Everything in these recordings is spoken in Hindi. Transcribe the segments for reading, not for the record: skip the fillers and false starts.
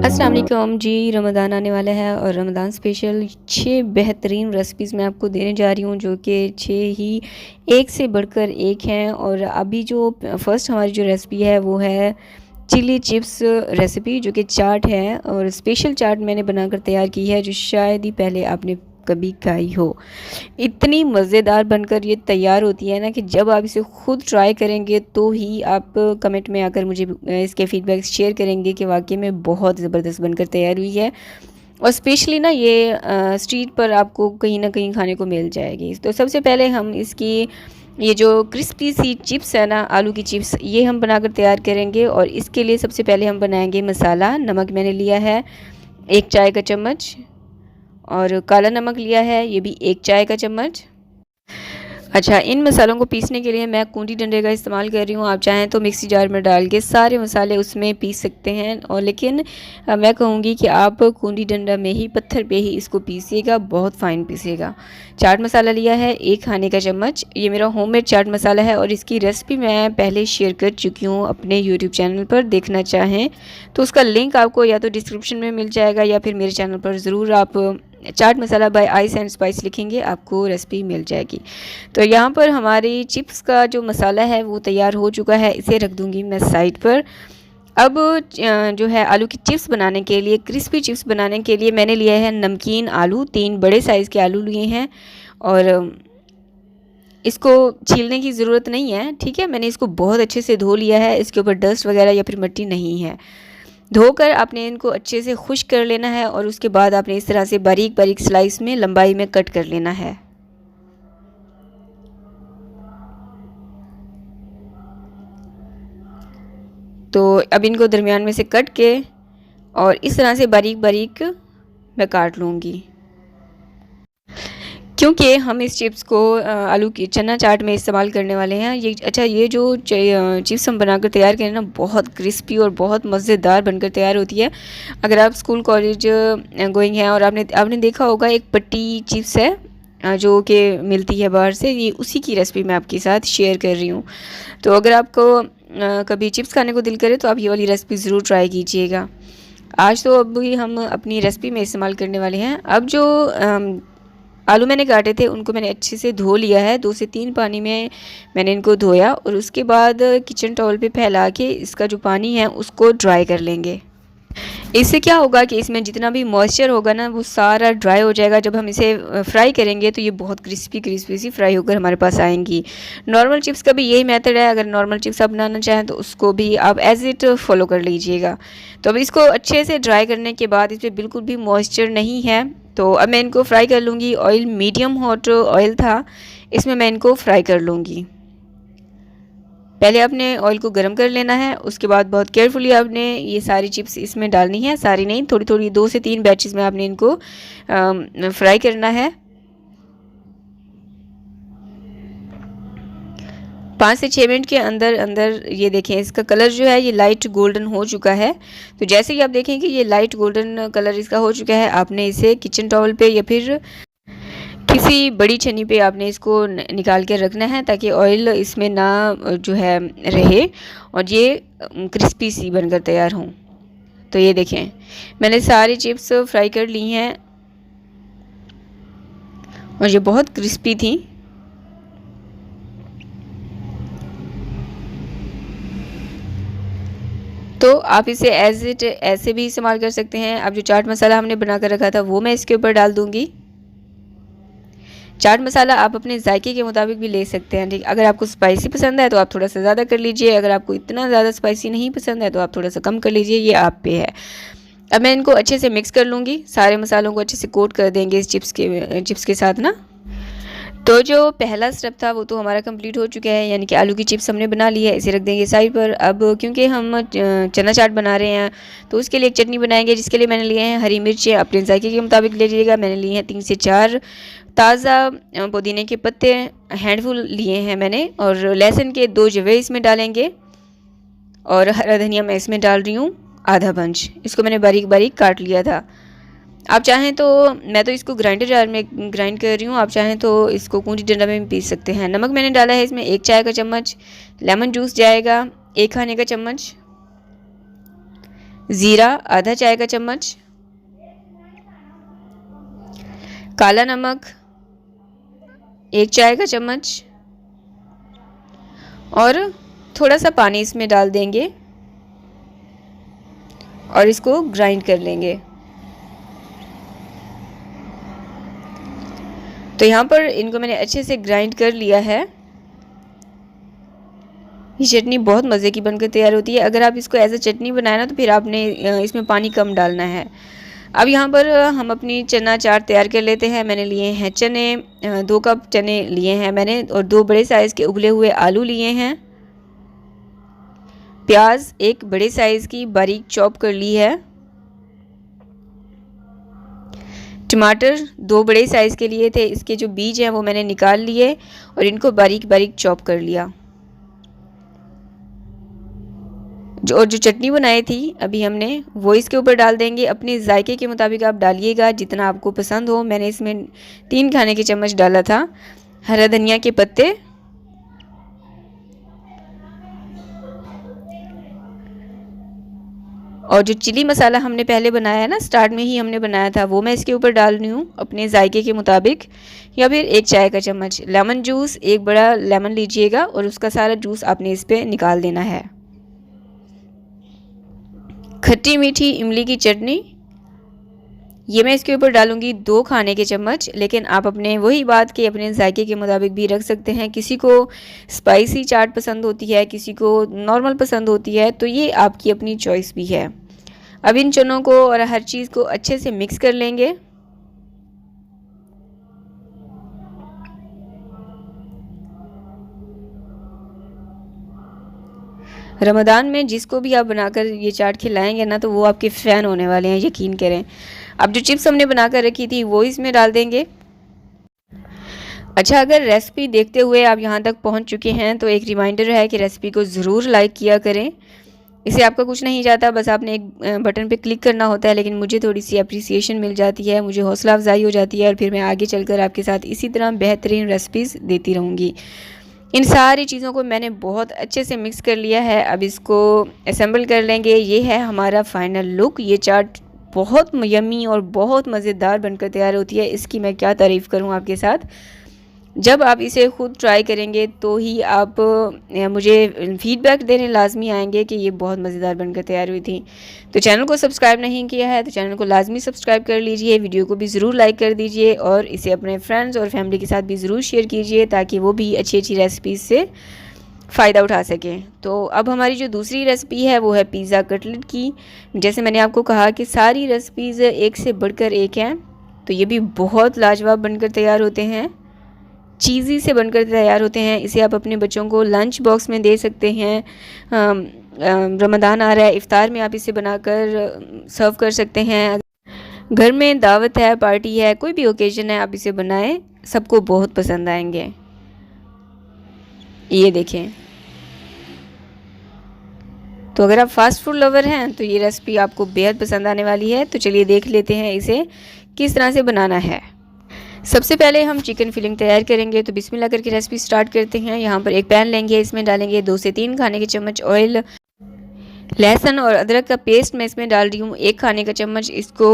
अस्सलाम वालेकुम जी। रमज़ान आने वाला है और रमज़ान स्पेशल 6 बेहतरीन रेसिपीज़ मैं आपको देने जा रही हूँ, जो कि 6 ही एक से बढ़कर एक हैं। और अभी जो फ़र्स्ट हमारी जो रेसिपी है वो है चिली चिप्स रेसिपी, जो कि चाट है और स्पेशल चाट मैंने बनाकर तैयार की है, जो शायद ही पहले आपने कभी खाई हो। इतनी मज़ेदार बनकर ये तैयार होती है ना कि जब आप इसे खुद ट्राई करेंगे तो ही आप कमेंट में आकर मुझे इसके फीडबैक शेयर करेंगे कि वाकई में बहुत ज़बरदस्त बनकर तैयार हुई है। और स्पेशली ना ये स्ट्रीट पर आपको कहीं ना कहीं खाने को मिल जाएगी। तो सबसे पहले हम इसकी ये जो क्रिस्पी सी चिप्स है ना, आलू की चिप्स, ये हम बनाकर तैयार करेंगे। और इसके लिए सबसे पहले हम बनाएंगे मसाला। नमक मैंने लिया है 1 चाय का चम्मच, और काला नमक लिया है, ये भी 1 चाय का चम्मच। अच्छा, इन मसालों को पीसने के लिए मैं कूंडी डंडे का इस्तेमाल कर रही हूँ। आप चाहें तो मिक्सी जार में डाल के सारे मसाले उसमें पीस सकते हैं, और लेकिन मैं कहूँगी कि आप कूंडी डंडा में ही, पत्थर पे ही इसको पीसिएगा, बहुत फ़ाइन पीसिएगा। चाट मसाला लिया है 1 खाने का चम्मच। ये मेरा होममेड चाट मसाला है और इसकी रेसिपी मैं पहले शेयर कर चुकी हूँ अपने यूट्यूब चैनल पर। देखना चाहें तो उसका लिंक आपको या तो डिस्क्रिप्शन में मिल जाएगा, या फिर मेरे चैनल पर ज़रूर आप chaat masala bye ice and spice लिखेंगे, आपको रेसिपी मिल जाएगी। तो यहाँ पर हमारी चिप्स का जो मसाला है वो तैयार हो चुका है, इसे रख दूँगी मैं साइड पर। अब जो है आलू की चिप्स बनाने के लिए, क्रिस्पी चिप्स बनाने के लिए मैंने लिया है नमकीन आलू। 3 बड़े साइज़ के आलू लिए हैं, और इसको छीलने की ज़रूरत नहीं है, ठीक है। मैंने इसको बहुत अच्छे से धो लिया है, इसके ऊपर डस्ट वगैरह या फिर मिट्टी नहीं है। धोकर आपने इनको अच्छे से खुश्क कर लेना है, और उसके बाद आपने इस तरह से बारीक बारीक स्लाइस में लंबाई में कट कर लेना है। तो अब इनको दरमियान में से कट के और इस तरह से बारीक बारीक मैं काट लूँगी, क्योंकि हम इस चिप्स को आलू की चना चाट में इस्तेमाल करने वाले हैं। ये जो चिप्स हम बनाकर तैयार करें ना, बहुत क्रिस्पी और बहुत मज़ेदार बनकर तैयार होती है। अगर आप स्कूल कॉलेज गोइंग हैं और आपने देखा होगा, एक पट्टी चिप्स है जो कि मिलती है बाहर से, ये उसी की रेसिपी मैं आपके साथ शेयर कर रही हूँ। तो अगर आपको कभी चिप्स खाने को दिल करे तो आप ये वाली रेसिपी ज़रूर ट्राई कीजिएगा। आज तो अभी हम अपनी रेसिपी में इस्तेमाल करने वाले हैं। अब जो आलू मैंने काटे थे उनको मैंने अच्छे से धो लिया है, 2 से 3 पानी में मैंने इनको धोया, और उसके बाद किचन टॉवल पे फैला के इसका जो पानी है उसको ड्राई कर लेंगे। इससे क्या होगा कि इसमें जितना भी मॉइस्चर होगा ना, वो सारा ड्राई हो जाएगा। जब हम इसे फ्राई करेंगे तो ये बहुत क्रिस्पी क्रिस्पी सी फ्राई होकर हमारे पास आएंगी। नॉर्मल चिप्स का भी यही मेथड है, अगर नॉर्मल चिप्स आप बनाना चाहें तो उसको भी आप एज इट फॉलो कर लीजिएगा। तो अब इसको अच्छे से ड्राई करने के बाद इसमें बिल्कुल भी मॉइस्चर नहीं है, तो अब मैं इनको फ्राई कर लूँगी। ऑयल मीडियम हॉट ऑयल था, इसमें मैं इनको फ्राई कर लूँगी। पहले आपने ऑयल को गर्म कर लेना है, उसके बाद बहुत केयरफुली आपने ये सारी चिप्स इसमें डालनी है, सारी नहीं, थोड़ी थोड़ी 2 से 3 बैचेस में आपने इनको फ्राई करना है। 5 से 6 मिनट के अंदर अंदर ये देखें, इसका कलर जो है ये लाइट गोल्डन हो चुका है। तो जैसे ही आप देखें कि ये लाइट गोल्डन कलर इसका हो चुका है, आपने इसे किचन टॉवल पे या फिर किसी बड़ी छन्नी पे आपने इसको निकाल के रखना है, ताकि ऑयल इसमें ना जो है रहे और ये क्रिस्पी सी बनकर तैयार हों। तो ये देखें, मैंने सारी चिप्स फ्राई कर ली हैं और ये बहुत क्रिस्पी थी। तो आप इसे एज इट ऐसे भी इस्तेमाल कर सकते हैं। अब जो चाट मसाला हमने बना कर रखा था वो मैं इसके ऊपर डाल दूँगी। चाट मसाला आप अपने जायके के मुताबिक भी ले सकते हैं, ठीक। अगर आपको स्पाइसी पसंद है तो आप थोड़ा सा ज़्यादा कर लीजिए, अगर आपको इतना ज़्यादा स्पाइसी नहीं पसंद है तो आप थोड़ा सा कम कर लीजिए, ये आप पे है। अब मैं इनको अच्छे से मिक्स कर लूँगी, सारे मसालों को अच्छे से कोट कर देंगे इस चिप्स के साथ ना। तो जो पहला स्टेप था वो तो हमारा कंप्लीट हो चुका है, यानी कि आलू की चिप्स हमने बना ली है, इसे रख देंगे साइड पर। अब क्योंकि हम चना चाट बना रहे हैं तो उसके लिए एक चटनी बनाएंगे, जिसके लिए मैंने लिए हैं हरी मिर्चें, अपने जायके के मुताबिक ले लीजिएगा। मैंने लिए हैं 3 से 4 ताज़ा पुदीने के पत्ते, हैंडफुल लिए हैं मैंने, और लहसुन के 2 जवे इसमें डालेंगे, और हरा धनिया मैं इसमें डाल रही हूँ आधा बंच। इसको मैंने बारीक बारीक काट लिया था। आप चाहें तो, मैं तो इसको ग्राइंडर जार में ग्राइंड कर रही हूँ, आप चाहें तो इसको कूंडी डंडा में भी पीस सकते हैं। नमक मैंने डाला है इसमें 1 चाय का चम्मच, लेमन जूस जाएगा 1 खाने का चम्मच, ज़ीरा आधा चाय का चम्मच, काला नमक 1 चाय का चम्मच और थोड़ा सा पानी इसमें डाल देंगे और इसको ग्राइंड कर लेंगे। तो यहाँ पर इनको मैंने अच्छे से ग्राइंड कर लिया है। ये चटनी बहुत मज़े की बनकर तैयार होती है। अगर आप इसको एज अ चटनी बनाए ना तो फिर आपने इसमें पानी कम डालना है। अब यहाँ पर हम अपनी चना चाट तैयार कर लेते हैं। मैंने लिए हैं चने, 2 कप चने लिए हैं मैंने और 2 बड़े साइज़ के उबले हुए आलू लिए हैं। प्याज 1 बड़े साइज़ की बारीक चॉप कर ली है। टमाटर 2 बड़े साइज़ के लिए थे, इसके जो बीज हैं वो मैंने निकाल लिए और इनको बारीक बारीक चॉप कर लिया। जो चटनी बनाई थी अभी हमने वो इसके ऊपर डाल देंगे। अपने जायके के मुताबिक आप डालिएगा जितना आपको पसंद हो। मैंने इसमें 3 खाने के चम्मच डाला था। हरा धनिया के पत्ते और जो चिली मसाला हमने पहले बनाया है ना, स्टार्ट में ही हमने बनाया था, वो मैं इसके ऊपर डाल रही हूँ अपने जायके के मुताबिक। या फिर 1 चाय का चम्मच लेमन जूस, 1 बड़ा लेमन लीजिएगा और उसका सारा जूस आपने इस पर निकाल देना है। खट्टी मीठी इमली की चटनी, ये मैं इसके ऊपर डालूंगी 2 खाने के चम्मच, लेकिन आप अपने वही बात कि अपने जायके के मुताबिक भी रख सकते हैं। किसी को स्पाइसी चाट पसंद होती है, किसी को नॉर्मल पसंद होती है, तो ये आपकी अपनी चॉइस भी है। अब इन चनों को और हर चीज़ को अच्छे से मिक्स कर लेंगे। रमज़ान में जिसको भी आप बनाकर ये चाट खिलाएंगे ना तो वो आपके फ़ैन होने वाले हैं, यकीन करें। अब जो चिप्स हमने बनाकर रखी थी वो इसमें डाल देंगे। अच्छा, अगर रेसिपी देखते हुए आप यहाँ तक पहुँच चुके हैं तो एक रिमाइंडर है कि रेसिपी को ज़रूर लाइक किया करें। इससे आपका कुछ नहीं जाता, बस आपने एक बटन पे क्लिक करना होता है, लेकिन मुझे थोड़ी सी अप्रिसिएशन मिल जाती है, मुझे हौसला अफजाई हो जाती है और फिर मैं आगे चलकर आपके साथ इसी तरह बेहतरीन रेसिपीज़ देती रहूँगी। इन सारी चीज़ों को मैंने बहुत अच्छे से मिक्स कर लिया है। अब इसको असेंबल कर लेंगे। ये है हमारा फाइनल लुक। ये चाट बहुत यम्मी और बहुत मज़ेदार बनकर तैयार होती है। इसकी मैं क्या तारीफ़ करूँ आपके साथ। जब आप इसे ख़ुद ट्राई करेंगे तो ही आप मुझे फ़ीडबैक देने लाजमी आएंगे कि ये बहुत मज़ेदार बनकर तैयार हुई थी। तो चैनल को सब्सक्राइब नहीं किया है तो चैनल को लाजमी सब्सक्राइब कर लीजिए, वीडियो को भी ज़रूर लाइक कर दीजिए और इसे अपने फ्रेंड्स और फैमिली के साथ भी ज़रूर शेयर कीजिए ताकि वो भी अच्छी अच्छी रेसिपीज़ से फ़ायदा उठा सकें। तो अब हमारी जो दूसरी रेसिपी है वो है पिज़्ज़ा कटलेट की। जैसे मैंने आपको कहा कि सारी रेसिपीज़ एक से बढ़कर एक हैं, तो ये भी बहुत लाजवाब बनकर तैयार होते हैं, चीज़ी से बनकर तैयार होते हैं। इसे आप अपने बच्चों को लंच बॉक्स में दे सकते हैं। रमज़ान आ रहा है, इफ़्तार में आप इसे बनाकर सर्व कर सकते हैं। घर में दावत है, पार्टी है, कोई भी ओकेजन है, आप इसे बनाएं, सबको बहुत पसंद आएंगे। ये देखें। तो अगर आप फास्ट फूड लवर हैं तो ये रेसिपी आपको बेहद पसंद आने वाली है। तो चलिए देख लेते हैं इसे किस तरह से बनाना है। सबसे पहले हम चिकन फिलिंग तैयार करेंगे, तो बिस्मिल्लाह करके रेसिपी स्टार्ट करते हैं। यहाँ पर एक पैन लेंगे, इसमें डालेंगे 2 से 3 खाने के चम्मच ऑयल। लहसुन और अदरक का पेस्ट मैं इसमें डाल रही हूँ 1 खाने का चम्मच। इसको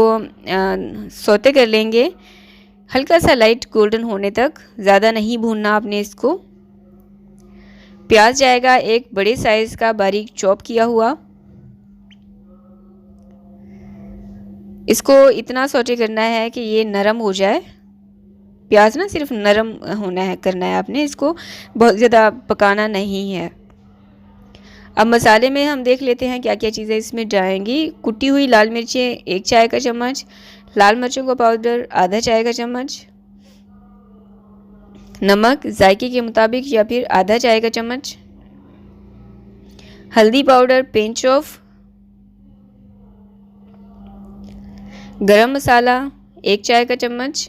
सौते कर लेंगे हल्का सा लाइट गोल्डन होने तक, ज़्यादा नहीं भूनना आपने इसको। प्याज जाएगा 1 बड़े साइज़ का बारीक चॉप किया हुआ। इसको इतना सौटे करना है कि ये नरम हो जाए। प्याज ना सिर्फ नरम होना है, करना है आपने, इसको बहुत ज़्यादा पकाना नहीं है। अब मसाले में हम देख लेते हैं क्या क्या चीज़ें इसमें जाएंगी। कुटी हुई लाल मिर्चें 1 चाय का चम्मच, लाल मिर्चों का पाउडर आधा चाय का चम्मच, नमक जायके के मुताबिक या फिर आधा चाय का चम्मच, हल्दी पाउडर पिंच ऑफ, गरम मसाला 1 चाय का चम्मच,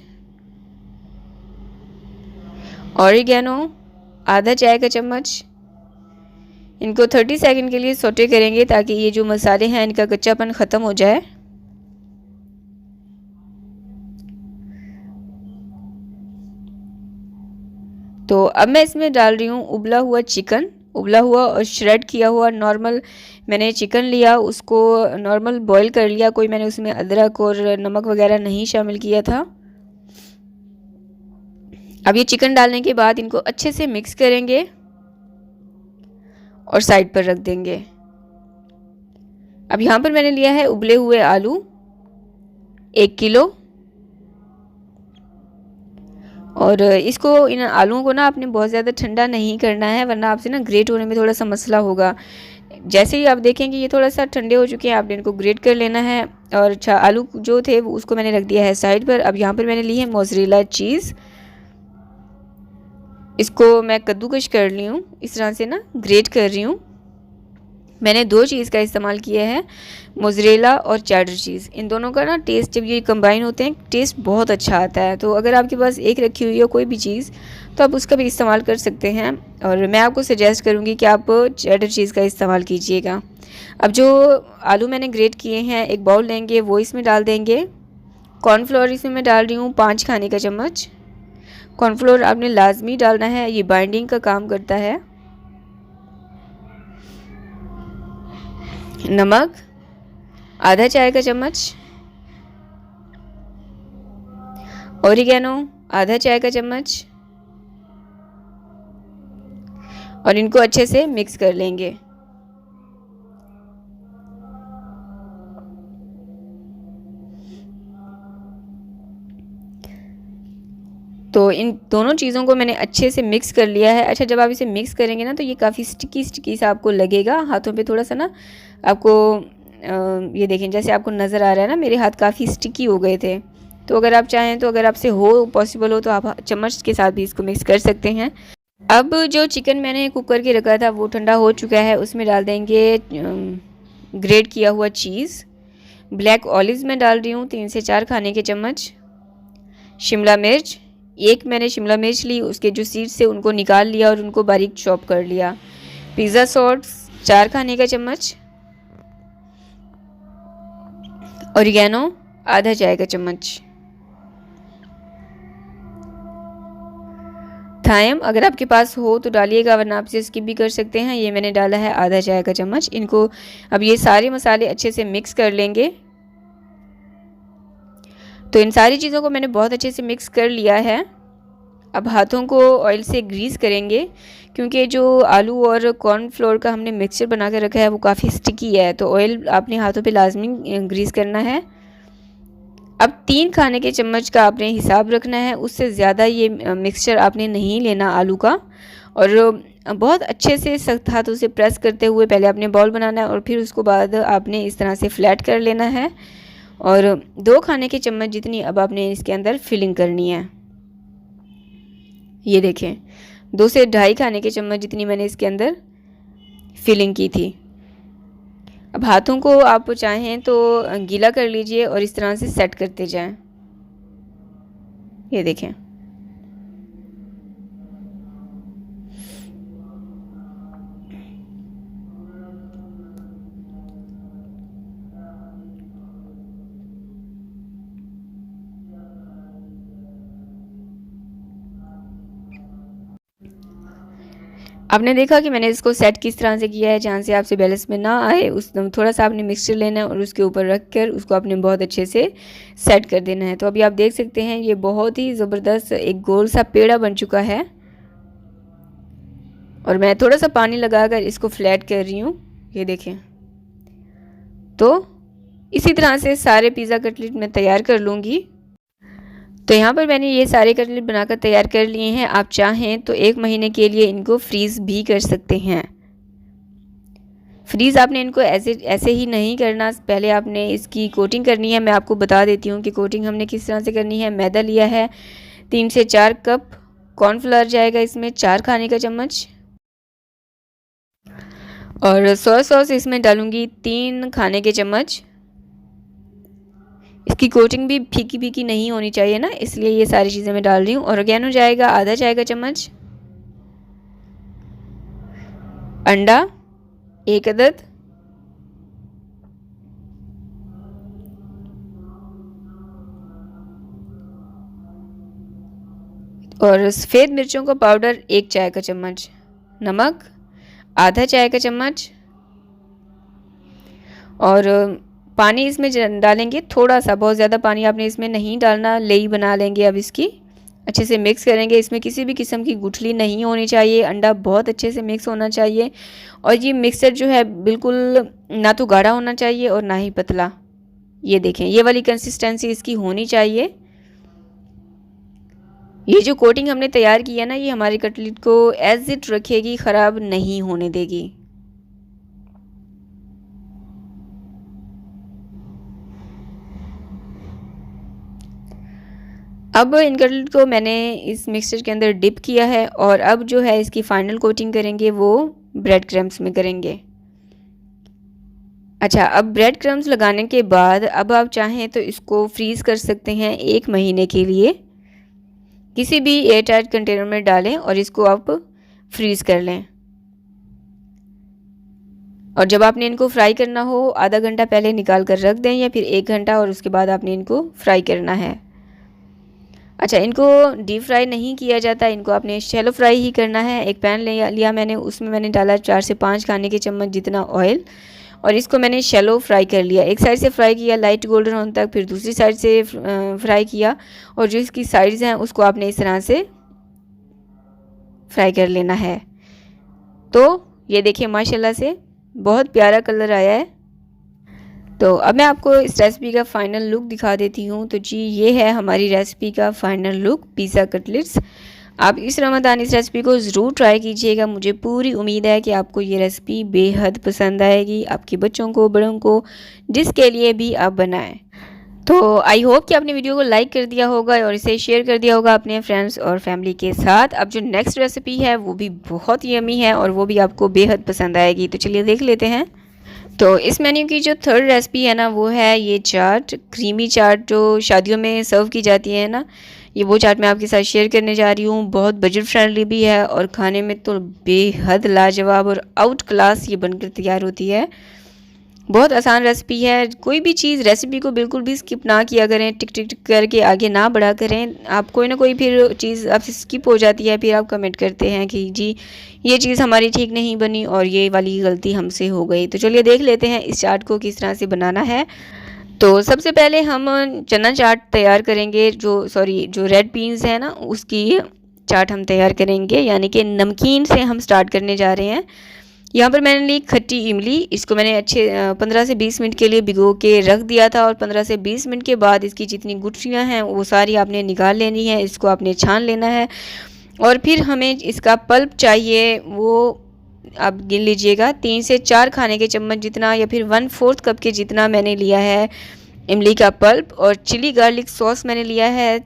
ऑरिगेनो आधा चाय का चम्मच। इनको 30 सेकंड के लिए सौटे करेंगे ताकि ये जो मसाले हैं इनका कच्चापन ख़त्म हो जाए। तो अब मैं इसमें डाल रही हूँ उबला हुआ चिकन उबला हुआ और श्रेड किया हुआ नॉर्मल मैंने चिकन लिया, उसको नॉर्मल बॉईल कर लिया। कोई मैंने उसमें अदरक और नमक वगैरह नहीं शामिल किया था। अब ये चिकन डालने के बाद इनको अच्छे से मिक्स करेंगे और साइड पर रख देंगे। अब यहाँ पर मैंने लिया है उबले हुए आलू 1 किलो, और इसको इन आलूओं को ना आपने बहुत ज़्यादा ठंडा नहीं करना है, वरना आपसे ना ग्रेट होने में थोड़ा सा मसला होगा। जैसे ही आप देखेंगे ये थोड़ा सा ठंडे हो चुके हैं, आपने इनको ग्रेट कर लेना है। और अच्छा, आलू जो थे उसको मैंने रख दिया है साइड पर। अब यहाँ पर मैंने ली है मोज़रेला चीज़, इसको मैं कद्दूकश कर ली हूँ, इस तरह से ना ग्रेट कर रही हूँ। मैंने 2 चीज़ का इस्तेमाल किया है, मोज़रेला और चेडर चीज़। इन दोनों का ना टेस्ट जब ये कंबाइन होते हैं टेस्ट बहुत अच्छा आता है। तो अगर आपके पास एक रखी हुई हो कोई भी चीज़ तो आप उसका भी इस्तेमाल कर सकते हैं, और मैं आपको सजेस्ट करूँगी कि आप चेडर चीज़ का इस्तेमाल कीजिएगा। अब जो आलू मैंने ग्रेट किए हैं एक बाउल लेंगे, वो इसमें डाल देंगे। कॉर्नफ्लोर इसमें मैं डाल रही हूँ 5 खाने का चम्मच। कॉर्नफ्लोर आपने लाजमी डालना है, ये बाइंडिंग का काम करता है। नमक आधा चाय का चम्मच, ओरिगेनो आधा चाय का चम्मच, और इनको अच्छे से मिक्स कर लेंगे। तो इन दोनों चीज़ों को मैंने अच्छे से मिक्स कर लिया है। अच्छा, जब आप इसे मिक्स करेंगे ना तो ये काफ़ी स्टिकी स्टिकी सा आपको लगेगा हाथों पे, थोड़ा सा ना आपको ये देखें जैसे आपको नज़र आ रहा है ना, मेरे हाथ काफ़ी स्टिकी हो गए थे। तो अगर आप चाहें तो, अगर आपसे हो पॉसिबल हो तो आप चम्मच के साथ भी इसको मिक्स कर सकते हैं। अब जो चिकन मैंने कुक करके रखा था वो ठंडा हो चुका है, उसमें डाल देंगे ग्रेट किया हुआ चीज़। ब्लैक ऑलिव्स में डाल रही हूँ 3 से 4 खाने के चम्मच। शिमला मिर्च, एक मैंने शिमला मिर्च ली, उसके जो सीड्स थे उनको निकाल लिया और उनको बारीक चॉप कर लिया। पिज़्ज़ा सॉस 4 खाने का चम्मच। ओरिगेनो आधा चाय का चम्मच। थाइम अगर आपके पास हो तो डालिएगा, वरना आप इसे स्किप भी कर सकते हैं। ये मैंने डाला है आधा चाय का चम्मच। इनको अब ये सारे मसाले अच्छे से मिक्स कर लेंगे। तो इन सारी चीज़ों को मैंने बहुत अच्छे से मिक्स कर लिया है। अब हाथों को ऑयल से ग्रीस करेंगे, क्योंकि जो आलू और कॉर्नफ्लोर का हमने मिक्सचर बना कर रखा है वो काफ़ी स्टिकी है, तो ऑयल अपने हाथों पे लाजमी ग्रीस करना है। अब 3 खाने के चम्मच का आपने हिसाब रखना है, उससे ज़्यादा ये मिक्सचर आपने नहीं लेना आलू का। और बहुत अच्छे से सख्त हाथों से प्रेस करते हुए पहले आपने बॉल बनाना है, और फिर उसको बाद आपने इस तरह से फ्लैट कर लेना है। और 2 खाने के चम्मच जितनी अब आपने इसके अंदर फिलिंग करनी है। ये देखें 2 से 2.5 खाने के चम्मच जितनी मैंने इसके अंदर फिलिंग की थी। अब हाथों को आप चाहें तो गीला कर लीजिए और इस तरह से सेट करते जाएं। ये देखें, आपने देखा कि मैंने इसको सेट किस तरह से किया है, जहाँ से आपसे बैलेंस में ना आए उस थोड़ा सा आपने मिक्सचर लेना है और उसके ऊपर रख कर उसको आपने बहुत अच्छे से सेट कर देना है। तो अभी आप देख सकते हैं ये बहुत ही ज़बरदस्त एक गोल सा पेड़ा बन चुका है, और मैं थोड़ा सा पानी लगाकर इसको फ्लैट कर रही हूँ। ये देखें, तो इसी तरह से सारे पिज़्ज़ा कटलेट मैं तैयार कर लूँगी। तो यहाँ पर मैंने ये सारे कटलेट बनाकर तैयार कर लिए हैं। आप चाहें तो 1 महीने के लिए इनको फ्रीज़ भी कर सकते हैं। फ्रीज़ आपने इनको ऐसे ही नहीं करना, पहले आपने इसकी कोटिंग करनी है। मैं आपको बता देती हूँ कि कोटिंग हमने किस तरह से करनी है। मैदा लिया है 3 से 4 कप, कॉर्नफ्लावर जाएगा इसमें 4 खाने का चम्मच, और सोया सॉस इसमें डालूँगी 3 खाने के चम्मच। इसकी कोटिंग भी फीकी फीकी नहीं होनी चाहिए ना, इसलिए ये सारी चीज़ें मैं डाल रही हूँ। ऑर्गेनो जाएगा आधा चाय का चम्मच, अंडा 1 अदद, और सफ़ेद मिर्चों का पाउडर 1 चाय का चम्मच, नमक आधा चाय का चम्मच, और पानी इसमें डालेंगे थोड़ा सा, बहुत ज़्यादा पानी आपने इसमें नहीं डालना, लेई बना लेंगे अब इसकी। अच्छे से मिक्स करेंगे, इसमें किसी भी किस्म की गुठली नहीं होनी चाहिए, अंडा बहुत अच्छे से मिक्स होना चाहिए। और ये मिक्सचर जो है बिल्कुल ना तो गाढ़ा होना चाहिए और ना ही पतला। ये देखें, ये वाली कंसिस्टेंसी इसकी होनी चाहिए। ये जो कोटिंग हमने तैयार की है ना, ये हमारी कटलेट को एज इट रखेगी, ख़राब नहीं होने देगी। अब इन कटलेट को मैंने इस मिक्सचर के अंदर डिप किया है, और अब जो है इसकी फ़ाइनल कोटिंग करेंगे वो ब्रेड क्रम्स में करेंगे। अच्छा, अब ब्रेड क्रम्स लगाने के बाद अब आप चाहें तो इसको फ्रीज़ कर सकते हैं 1 महीने के लिए। किसी भी एयर टाइट कंटेनर में डालें और इसको आप फ्रीज़ कर लें। और जब आपने इनको फ्राई करना हो, आधा घंटा पहले निकाल कर रख दें, या फिर 1 घंटा, और उसके बाद आपने इनको फ्राई करना है। अच्छा, इनको डीप फ्राई नहीं किया जाता, इनको आपने शैलो फ्राई ही करना है। एक पैन लिया मैंने, उसमें मैंने डाला 4 से 5 खाने के चम्मच जितना ऑयल, और इसको मैंने शैलो फ्राई कर लिया। एक साइड से फ्राई किया लाइट गोल्डन होने तक, फिर दूसरी साइड से फ्राई किया, और जो इसकी साइड्स हैं उसको आपने इस तरह से फ्राई कर लेना है। तो ये देखिए माशाल्लाह से बहुत प्यारा कलर आया है। तो अब मैं आपको इस रेसिपी का फ़ाइनल लुक दिखा देती हूँ। तो जी, ये है हमारी रेसिपी का फ़ाइनल लुक, पिज़्ज़ा कटलेट्स। आप इस रमज़ान इस रेसिपी को ज़रूर ट्राई कीजिएगा। मुझे पूरी उम्मीद है कि आपको ये रेसिपी बेहद पसंद आएगी, आपके बच्चों को, बड़ों को, जिसके लिए भी आप बनाएं। तो आई होप कि आपने वीडियो को लाइक कर दिया होगा और इसे शेयर कर दिया होगा अपने फ्रेंड्स और फैमिली के साथ। अब जो नेक्स्ट रेसिपी है वो भी बहुत यमी है और वो भी आपको बेहद पसंद आएगी। तो चलिए देख लेते हैं। तो इस मेन्यू की जो थर्ड रेसिपी है ना, वो है ये चाट, क्रीमी चाट जो शादियों में सर्व की जाती है ना, ये वो चाट मैं आपके साथ शेयर करने जा रही हूँ। बहुत बजट फ्रेंडली भी है और खाने में तो बेहद लाजवाब और आउट क्लास ये बनकर तैयार होती है। बहुत आसान रेसिपी है। कोई भी चीज़ रेसिपी को बिल्कुल भी स्किप ना किया करें, टिक टिक टिक करके आगे ना बढ़ा करें। आप कोई ना कोई फिर चीज़ आपसे स्किप हो जाती है, फिर आप कमेंट करते हैं कि जी ये चीज़ हमारी ठीक नहीं बनी और ये वाली गलती हमसे हो गई। तो चलिए देख लेते हैं इस चाट को किस तरह से बनाना है। तो सबसे पहले हम चना चाट तैयार करेंगे, जो रेड बीन्स है ना उसकी चाट हम तैयार करेंगे, यानी कि नमकीन से हम स्टार्ट करने जा रहे हैं। यहाँ पर मैंने ली खट्टी इमली, इसको मैंने अच्छे 15 से 20 मिनट के लिए भिगो के रख दिया था, और 15 से 20 मिनट के बाद इसकी जितनी गुठलियाँ हैं वो सारी आपने निकाल लेनी है, इसको आपने छान लेना है। और फिर हमें इसका पल्प चाहिए, वो आप गिन लीजिएगा 3 से 4 खाने के चम्मच जितना, या फिर 1/4 कप के जितना मैंने लिया है इमली का पल्प। और चिली गार्लिक सॉस मैंने लिया है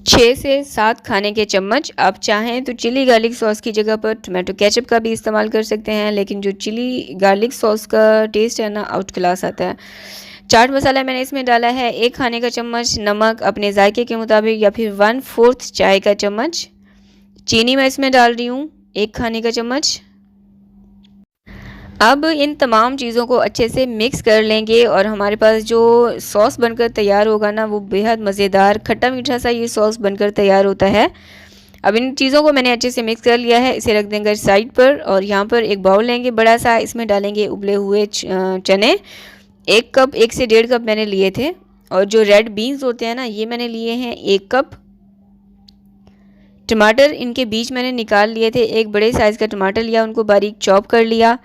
6 से 7 खाने के चम्मच। आप चाहें तो चिली गार्लिक सॉस की जगह पर टोमेटो केचप का भी इस्तेमाल कर सकते हैं, लेकिन जो चिली गार्लिक सॉस का टेस्ट है ना, आउट क्लास आता है। चाट मसाला मैंने इसमें डाला है 1 खाने का चम्मच, नमक अपने जायके के मुताबिक, या फिर 1/4 चाय का चम्मच। चीनी मैं इसमें डाल रही हूँ 1 खाने का चम्मच। अब इन तमाम चीज़ों को अच्छे से मिक्स कर लेंगे, और हमारे पास जो सॉस बनकर तैयार होगा ना, वो बेहद मज़ेदार खट्टा मीठा सा ये सॉस बनकर तैयार होता है। अब इन चीज़ों को मैंने अच्छे से मिक्स कर लिया है, इसे रख देंगे साइड पर। और यहाँ पर एक बाउल लेंगे बड़ा सा, इसमें डालेंगे उबले हुए चने 1 कप, 1 से 1.5 कप मैंने लिए थे। और जो रेड बीन्स होते हैं ना, ये मैंने लिए हैं 1 कप। टमाटर इनके बीज मैंने निकाल लिए थे, एक बड़े साइज़ का टमाटर लिया, उनको बारीक चॉप कर लिया।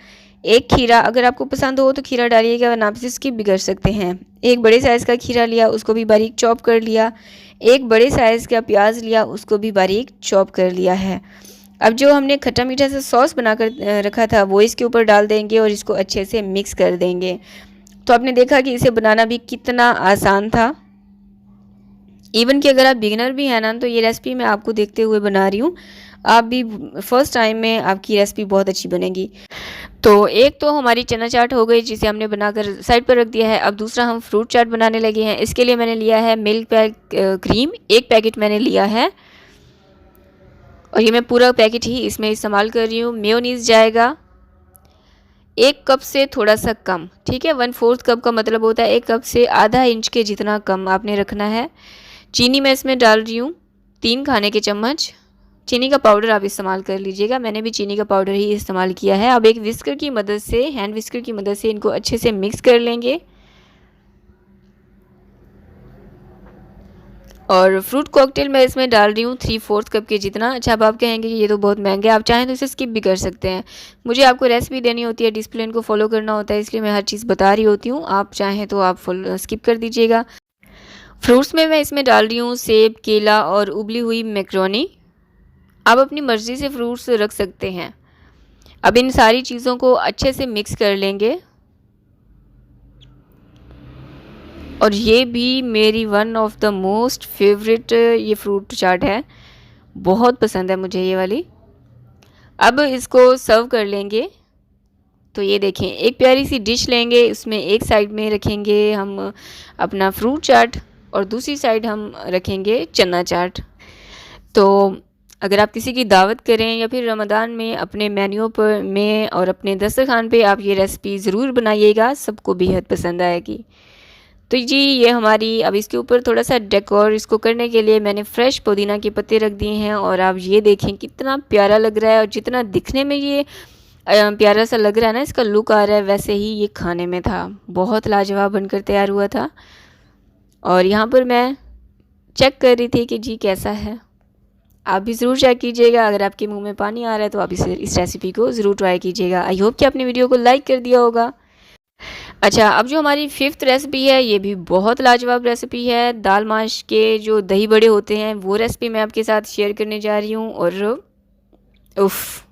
1 खीरा, अगर आपको पसंद हो तो खीरा डालिएगा, वरना आप स्किप भी कर सकते हैं। 1 बड़े साइज़ का खीरा लिया, उसको भी बारीक चॉप कर लिया। 1 बड़े साइज़ का प्याज लिया, उसको भी बारीक चॉप कर लिया है। अब जो हमने खट्टा मीठा सा सॉस बनाकर रखा था वो इसके ऊपर डाल देंगे और इसको अच्छे से मिक्स कर देंगे। तो आपने देखा कि इसे बनाना भी कितना आसान था। इवन कि अगर आप बिगिनर भी हैं ना, तो ये रेसिपी मैं आपको देखते हुए बना रही हूँ, आप भी फर्स्ट टाइम में आपकी रेसिपी बहुत अच्छी बनेगी। तो एक तो हमारी चना चाट हो गई, जिसे हमने बनाकर साइड पर रख दिया है। अब दूसरा हम फ्रूट चाट बनाने लगे हैं। इसके लिए मैंने लिया है मिल्क क्रीम, 1 पैकेट मैंने लिया है, और ये मैं पूरा पैकेट ही इसमें इस्तेमाल कर रही हूँ। मेयोनीज़ जाएगा 1 कप से थोड़ा सा कम, ठीक है। 1/4 कप का मतलब होता है 1 कप से आधा इंच के जितना कम आपने रखना है। चीनी मैं इसमें डाल रही हूँ 3 खाने के चम्मच। चीनी का पाउडर आप इस्तेमाल कर लीजिएगा। मैंने भी चीनी का पाउडर ही इस्तेमाल किया है। अब एक विस्कर की मदद से, हैंड विस्कर की मदद से इनको अच्छे से मिक्स कर लेंगे। और फ्रूट कॉकटेल मैं इसमें डाल रही हूँ 3/4 कप के जितना। अच्छा, अब आप कहेंगे कि ये तो बहुत महंगा है, आप चाहें तो इसे स्किप भी कर सकते हैं। मुझे आपको रेसिपी देनी होती है, डिसिप्लिन को फॉलो करना होता है, इसलिए मैं हर चीज़ बता रही होती हूँ। आप चाहें तो आप स्किप कर दीजिएगा। फ्रूट्स में मैं इसमें डाल रही हूँ सेब, केला और उबली हुई मैक्रोनी। आप अपनी मर्ज़ी से फ्रूट्स रख सकते हैं। अब इन सारी चीज़ों को अच्छे से मिक्स कर लेंगे। और ये भी मेरी one of the most favourite ये फ्रूट चाट है, बहुत पसंद है मुझे ये वाली। अब इसको सर्व कर लेंगे। तो ये देखें, एक प्यारी सी डिश लेंगे, उसमें एक साइड में रखेंगे हम अपना फ्रूट चाट और दूसरी साइड हम रखेंगे चना चाट। तो अगर आप किसी की दावत करें या फिर रमज़ान में अपने मेन्यू पर में और अपने दस्तरखान पे आप ये रेसिपी ज़रूर बनाइएगा, सबको बेहद पसंद आएगी। तो जी ये हमारी, अब इसके ऊपर थोड़ा सा डेकोर इसको करने के लिए मैंने फ्रेश पुदीना के पत्ते रख दिए हैं। और आप ये देखें कितना प्यारा लग रहा है, और जितना दिखने में ये प्यारा सा लग रहा है ना, इसका लुक आ रहा है, वैसे ही ये खाने में था बहुत लाजवाब बनकर तैयार हुआ था। और यहाँ पर मैं चेक कर रही थी कि जी कैसा है। आप भी ज़रूर चेक कीजिएगा। अगर आपके मुंह में पानी आ रहा है तो आप इस रेसिपी को ज़रूर ट्राई कीजिएगा। आई होप कि आपने वीडियो को लाइक कर दिया होगा। अच्छा, अब जो हमारी 5th रेसिपी है, ये भी बहुत लाजवाब रेसिपी है। दाल माश के जो दही बड़े होते हैं, वो रेसिपी मैं आपके साथ शेयर करने जा रही हूँ। और उफ़,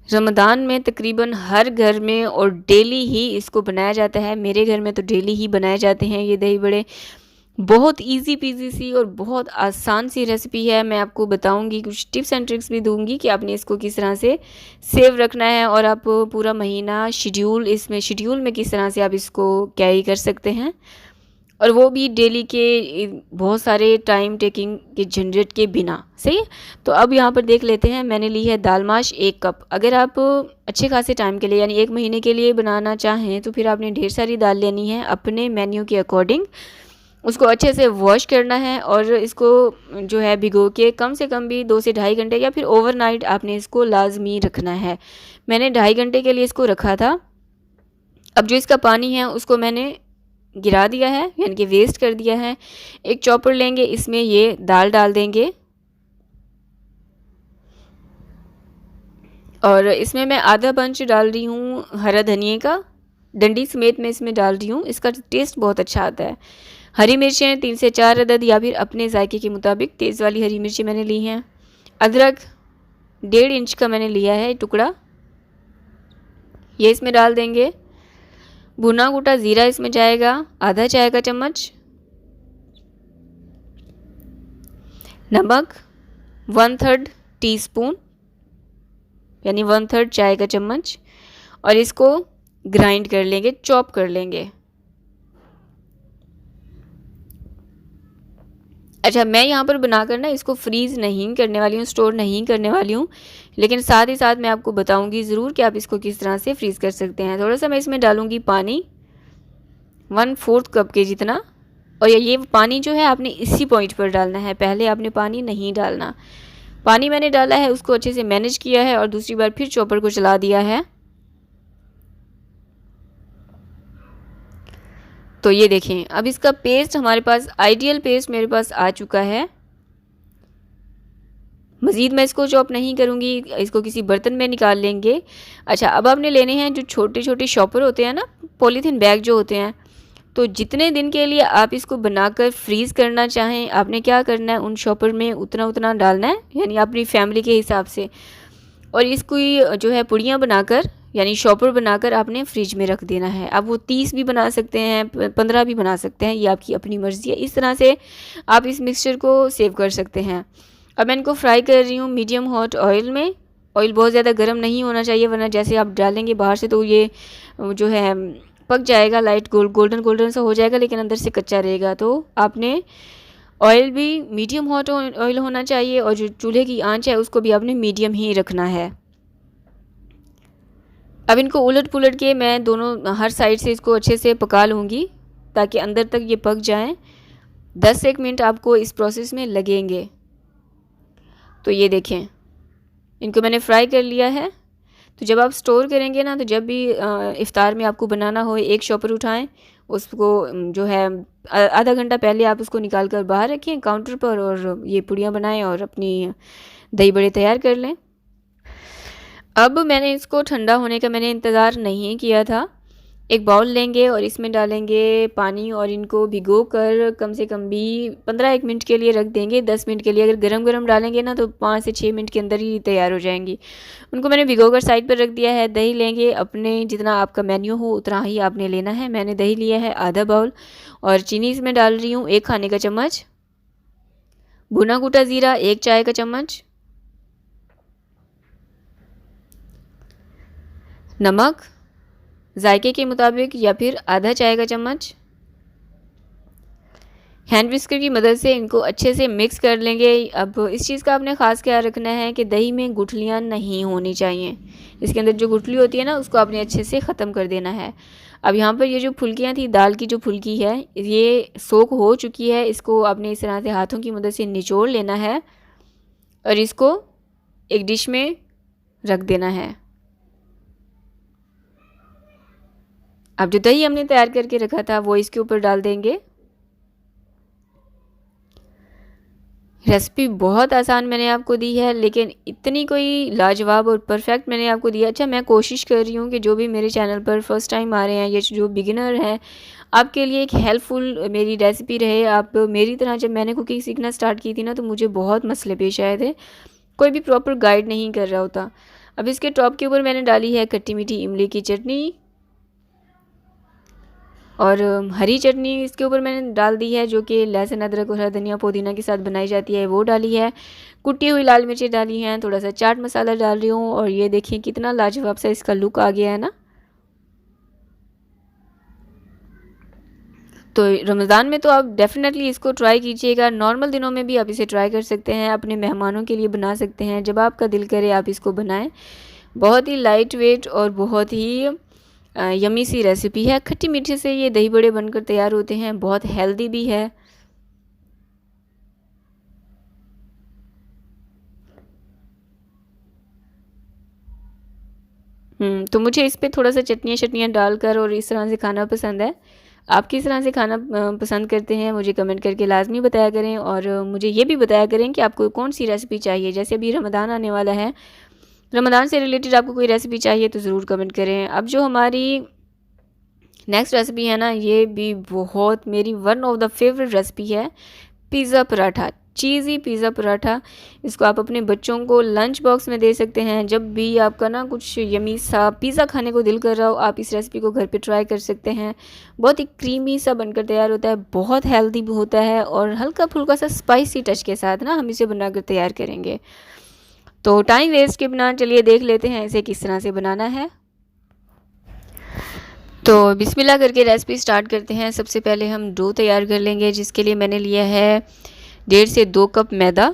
रमज़ान में तकरीबन हर घर में और डेली ही इसको बनाया जाता है। मेरे घर में तो डेली ही बनाए जाते हैं ये दही बड़े। बहुत इजी पीजी सी और बहुत आसान सी रेसिपी है। मैं आपको बताऊंगी, कुछ टिप्स एंड ट्रिक्स भी दूंगी कि आपने इसको किस तरह से सेव रखना है, और आप पूरा महीना शेड्यूल में किस तरह से आप इसको कैरी कर सकते हैं, और वो भी डेली के बहुत सारे टाइम टेकिंग के झंझट के बिना। सही है। तो अब यहाँ पर देख लेते हैं, मैंने ली है दाल माश 1 कप। अगर आप अच्छे खासे टाइम के लिए यानी 1 महीने के लिए बनाना चाहें तो फिर आपने ढेर सारी दाल लेनी है अपने मेन्यू के अकॉर्डिंग। उसको अच्छे से वॉश करना है और इसको जो है भिगो के कम से कम भी 2 से ढाई घंटे या फिर ओवरनाइट आपने इसको लाजमी रखना है। मैंने 2.5 घंटे के लिए इसको रखा था। अब जो इसका पानी है उसको मैंने गिरा दिया है, यानी कि वेस्ट कर दिया है। एक चॉपर लेंगे, इसमें ये दाल डाल देंगे, और इसमें मैं आधा बंच डाल रही हूँ हरा धनिए का, डंडी समेत मैं इसमें डाल रही हूँ। इसका टेस्ट बहुत अच्छा आता है। हरी मिर्चें 3 से 4 अदद या फिर अपने जायके के मुताबिक तेज़ वाली हरी मिर्ची मैंने ली हैं। अदरक 1.5 इंच का मैंने लिया है टुकड़ा, ये इसमें डाल देंगे। भुना कुटा ज़ीरा इसमें जाएगा आधा चाय का चम्मच। नमक 1/3 टीस्पून यानी 1/3 चाय का चम्मच, और इसको ग्राइंड कर लेंगे, चॉप कर लेंगे। अच्छा, मैं यहाँ पर बनाकर ना इसको फ्रीज़ नहीं करने वाली हूँ, स्टोर नहीं करने वाली हूँ, लेकिन साथ ही साथ मैं आपको बताऊँगी ज़रूर कि आप इसको किस तरह से फ्रीज़ कर सकते हैं। थोड़ा सा मैं इसमें डालूँगी पानी 1/4 कप के जितना, और ये पानी जो है आपने इसी पॉइंट पर डालना है, पहले आपने पानी नहीं डालना। पानी मैंने डाला है, उसको अच्छे से मैनेज किया है और दूसरी बार फिर चॉपर को चला दिया है। तो ये देखें, अब इसका पेस्ट हमारे पास, आइडियल पेस्ट मेरे पास आ चुका है। मज़ीद मैं इसको चॉप नहीं करूँगी, इसको किसी बर्तन में निकाल लेंगे। अच्छा, अब आपने लेने हैं जो छोटे छोटे शॉपर होते हैं ना, पॉलीथीन बैग जो होते हैं। तो जितने दिन के लिए आप इसको बनाकर फ्रीज़ करना चाहें, आपने क्या करना है, उन शॉपर में उतना उतना डालना है, यानी अपनी फैमिली के हिसाब से। और इसको जो है पुड़ियाँ बनाकर यानी शॉपर बनाकर आपने फ्रिज में रख देना है। अब वो 30 भी बना सकते हैं, 15 भी बना सकते हैं, ये आपकी अपनी मर्ज़ी है। इस तरह से आप इस मिक्सचर को सेव कर सकते हैं। अब मैं इनको फ्राई कर रही हूँ मीडियम हॉट ऑयल में। ऑयल बहुत ज़्यादा गर्म नहीं होना चाहिए, वरना जैसे आप डालेंगे बाहर से तो ये जो है पक जाएगा, लाइट गोल्डन गोल्डन सा हो जाएगा, लेकिन अंदर से कच्चा रहेगा। तो आपने ऑयल भी मीडियम हॉट ऑयल होना चाहिए, और जो चूल्हे की आंच है उसको भी आपने मीडियम ही रखना है। अब इनको उलट पुलट के मैं दोनों हर साइड से इसको अच्छे से पका लूँगी ताकि अंदर तक ये पक जाएं। 10 से 1 मिनट आपको इस प्रोसेस में लगेंगे। तो ये देखें, इनको मैंने फ्राई कर लिया है। तो जब आप स्टोर करेंगे ना, तो जब भी इफ़्तार में आपको बनाना हो, एक शॉपर उठाएं, उसको जो है आधा घंटा पहले आप उसको निकाल कर बाहर रखें काउंटर पर, और ये पुड़ियाँ बनाएं और अपनी दही बड़े तैयार कर लें। अब मैंने इसको ठंडा होने का मैंने इंतज़ार नहीं किया था। एक बाउल लेंगे और इसमें डालेंगे पानी और इनको भिगो कर कम से कम भी 15-1 मिनट के लिए रख देंगे। 10 मिनट के लिए अगर गरम गरम डालेंगे ना तो 5 से 6 मिनट के अंदर ही तैयार हो जाएंगी। उनको मैंने भिगो कर साइड पर रख दिया है। दही लेंगे, अपने जितना आपका मेन्यू हो उतना ही आपने लेना है। मैंने दही लिया है आधा बाउल, और चीनी इसमें डाल रही हूँ 1 खाने का चम्मच। भुना कूटा ज़ीरा 1 चाय का चम्मच। नमक जायके के मुताबिक या फिर आधा चाय का चम्मच। हैंड विस्कर की मदद से इनको अच्छे से मिक्स कर लेंगे। अब इस चीज़ का आपने ख़ास ख्याल रखना है कि दही में गुठलियाँ नहीं होनी चाहिए। इसके अंदर जो गुठली होती है ना, उसको आपने अच्छे से ख़त्म कर देना है। अब यहाँ पर ये जो फुल्कियाँ थी, दाल की जो फुल्की है, ये सोख हो चुकी है। इसको आपने इस तरह से हाथों की मदद से निचोड़ लेना है और इसको एक डिश में रख देना है। अब जो दही हमने तैयार करके रखा था वो इसके ऊपर डाल देंगे। रेसिपी बहुत आसान मैंने आपको दी है, लेकिन इतनी कोई लाजवाब और परफेक्ट मैंने आपको दिया। अच्छा, मैं कोशिश कर रही हूँ कि जो भी मेरे चैनल पर फर्स्ट टाइम आ रहे हैं या जो बिगिनर हैं, आपके लिए एक हेल्पफुल मेरी रेसिपी रहे। आप मेरी तरह जब मैंने कुकिंग सीखना स्टार्ट की थी ना, तो मुझे बहुत मसले पेश आए थे, कोई भी प्रॉपर गाइड नहीं कर रहा होता। अब इसके टॉप के ऊपर मैंने डाली है खट्टी मीठी इमली की चटनी, और हरी चटनी इसके ऊपर मैंने डाल दी है, जो कि लहसुन अदरक और हरा धनिया पुदीना के साथ बनाई जाती है, वो डाली है। कुटी हुई लाल मिर्चें डाली हैं, थोड़ा सा चाट मसाला डाल रही हूँ, और ये देखिए कितना लाजवाब सा इसका लुक आ गया है ना। तो रमज़ान में तो आप डेफ़िनेटली इसको ट्राई कीजिएगा। नॉर्मल दिनों में भी आप इसे ट्राई कर सकते हैं, अपने मेहमानों के लिए बना सकते हैं। जब आपका दिल करे आप इसको बनाएं। बहुत ही लाइट वेट और बहुत ही यमी सी रेसिपी है। खट्टी मीठी से ये दही बड़े बनकर तैयार होते हैं, बहुत हेल्दी भी है। तो मुझे इस पे थोड़ा सा चटनियाँ डालकर और इस तरह से खाना पसंद है। आप किस तरह से खाना पसंद करते हैं, मुझे कमेंट करके लाजमी बताया करें, और मुझे ये भी बताया करें कि आपको कौन सी रेसिपी चाहिए। जैसे अभी रमज़ान आने वाला है, रमज़ान से रिलेटेड आपको कोई रेसिपी चाहिए तो ज़रूर कमेंट करें। अब जो हमारी नेक्स्ट रेसिपी है ना, ये भी बहुत मेरी one of the favourite recipe है, पिज़्ज़ा पराठा, चीज़ी पिज़्ज़ा पराठा। इसको आप अपने बच्चों को लंच बॉक्स में दे सकते हैं। जब भी आपका ना कुछ यमी सा पिज़्ज़ा खाने को दिल कर रहा हो, आप इस रेसिपी को घर पे ट्राई कर सकते हैं। बहुत ही क्रीमी सा बनकर तैयार होता है, बहुत हेल्दी भी होता है, और हल्का फुल्का सा स्पाइसी टच के साथ ना हम इसे बनाकर तैयार करेंगे। तो टाइम वेस्ट के बिना चलिए देख लेते हैं इसे किस तरह से बनाना है। तो बिस्मिल्लाह करके रेसिपी स्टार्ट करते हैं। सबसे पहले हम डो तैयार कर लेंगे, जिसके लिए मैंने लिया है 1.5 से 2 कप मैदा,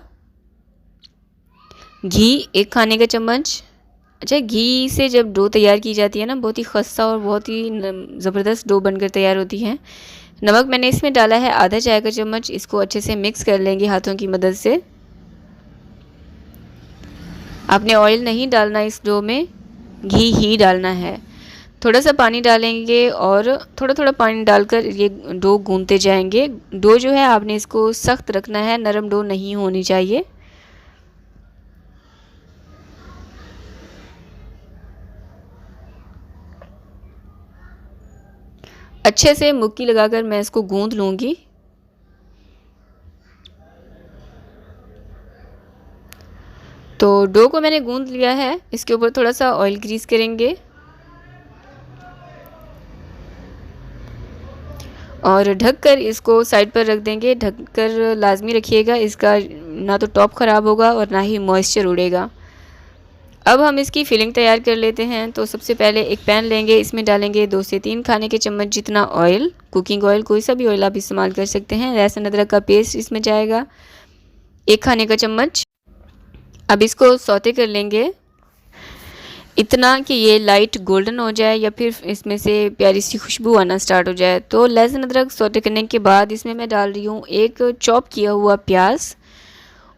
घी 1 खाने का चम्मच। अच्छा, घी से जब डो तैयार की जाती है ना, बहुत ही खस्ता और बहुत ही ज़बरदस्त डो बनकर तैयार होती है। नमक मैंने इसमें डाला है आधा चाय का चम्मच। इसको अच्छे से मिक्स कर लेंगे हाथों की मदद से। आपने ऑयल नहीं डालना, इस डो में घी ही डालना है। थोड़ा सा पानी डालेंगे और थोड़ा थोड़ा पानी डालकर ये डो गूंथते जाएंगे। डो जो है आपने इसको सख्त रखना है, नरम डो नहीं होनी चाहिए। अच्छे से मुक्की लगाकर मैं इसको गूंथ लूँगी। तो डो को मैंने गूंथ लिया है, इसके ऊपर थोड़ा सा ऑयल ग्रीस करेंगे और ढककर इसको साइड पर रख देंगे। ढककर लाजमी रखिएगा, इसका ना तो टॉप ख़राब होगा और ना ही मॉइस्चर उड़ेगा। अब हम इसकी फिलिंग तैयार कर लेते हैं। तो सबसे पहले एक पैन लेंगे, इसमें डालेंगे 2 से 3 खाने के चम्मच जितना ऑयल, कुकिंग ऑयल, कोई सा भी ऑयल आप इस्तेमाल कर सकते हैं। लहसुन अदरक का पेस्ट इसमें जाएगा 1 खाने का चम्मच। अब इसको सौते कर लेंगे इतना कि ये लाइट गोल्डन हो जाए या फिर इसमें से प्यारी सी खुशबू आना स्टार्ट हो जाए। तो लहसुन अदरक सौते करने के बाद इसमें मैं डाल रही हूँ 1 चॉप किया हुआ प्याज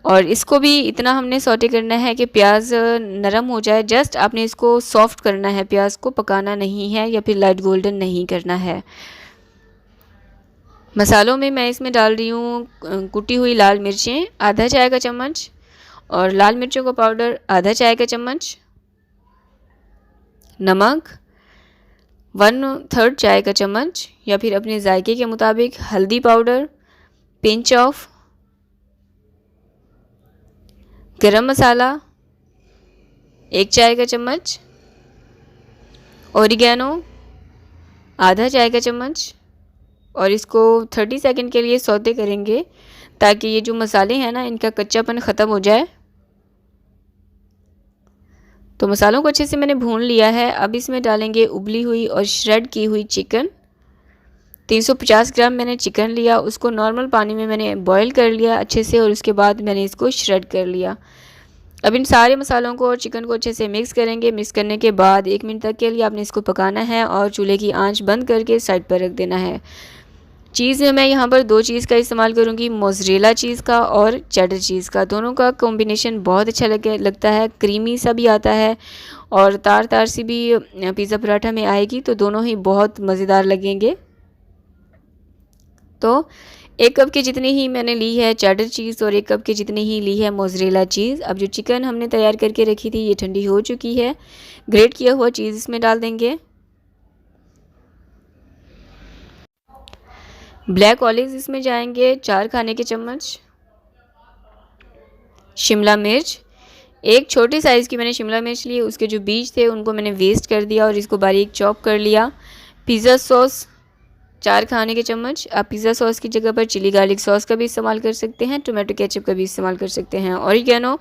और इसको भी इतना हमने सौटे करना है कि प्याज नरम हो जाए। जस्ट आपने इसको सॉफ्ट करना है, प्याज को पकाना नहीं है या फिर लाइट गोल्डन नहीं करना है। मसालों में मैं इसमें डाल रही हूँ कुटी हुई लाल मिर्चें आधा चाय का चम्मच, और लाल मिर्चों का पाउडर आधा चाय का चम्मच, नमक 1/3 चाय का चम्मच या फिर अपने जायके के मुताबिक, हल्दी पाउडर, पिंच ऑफ गरम मसाला 1 चाय का चम्मच, ओरिगैनो आधा चाय का चम्मच, और इसको 30 सेकंड के लिए सौते करेंगे ताकि ये जो मसाले हैं ना इनका कच्चापन ख़त्म हो जाए। तो मसालों को अच्छे से मैंने भून लिया है। अब इसमें डालेंगे उबली हुई और श्रेड की हुई चिकन। 350 ग्राम मैंने चिकन लिया, उसको नॉर्मल पानी में मैंने बॉईल कर लिया अच्छे से, और उसके बाद मैंने इसको श्रेड कर लिया। अब इन सारे मसालों को और चिकन को अच्छे से मिक्स करेंगे। मिक्स करने के बाद 1 मिनट तक के लिए आपने इसको पकाना है और चूल्हे की आंच बंद करके साइड पर रख देना है। चीज़ में मैं यहाँ पर 2 चीज़ का इस्तेमाल करूँगी, मोज़रेला चीज़ का और चेडर चीज़ का। दोनों का कॉम्बिनेशन बहुत अच्छा लगता है, क्रीमी सा भी आता है और तार तार सी भी पिज़्ज़ा पराठा में आएगी, तो दोनों ही बहुत मज़ेदार लगेंगे। तो 1 कप के जितनी ही मैंने ली है चेडर चीज़ और 1 कप के जितनी ही ली है मोज़रेला चीज़। अब जो चिकन हमने तैयार करके रखी थी ये ठंडी हो चुकी है। ग्रेट किया हुआ चीज़ इसमें डाल देंगे। ब्लैक ऑलिव्स इसमें जाएंगे 4 खाने के चम्मच। शिमला मिर्च, एक छोटे साइज़ की मैंने शिमला मिर्च ली, उसके जो बीज थे उनको मैंने वेस्ट कर दिया और इसको बारीक चॉप कर लिया। पिज़्ज़ा सॉस 4 खाने के चम्मच। आप पिज़्ज़ा सॉस की जगह पर चिली गार्लिक सॉस का भी इस्तेमाल कर सकते हैं, टोमेटो केचप का भी इस्तेमाल कर सकते हैं। ऑरिगैनो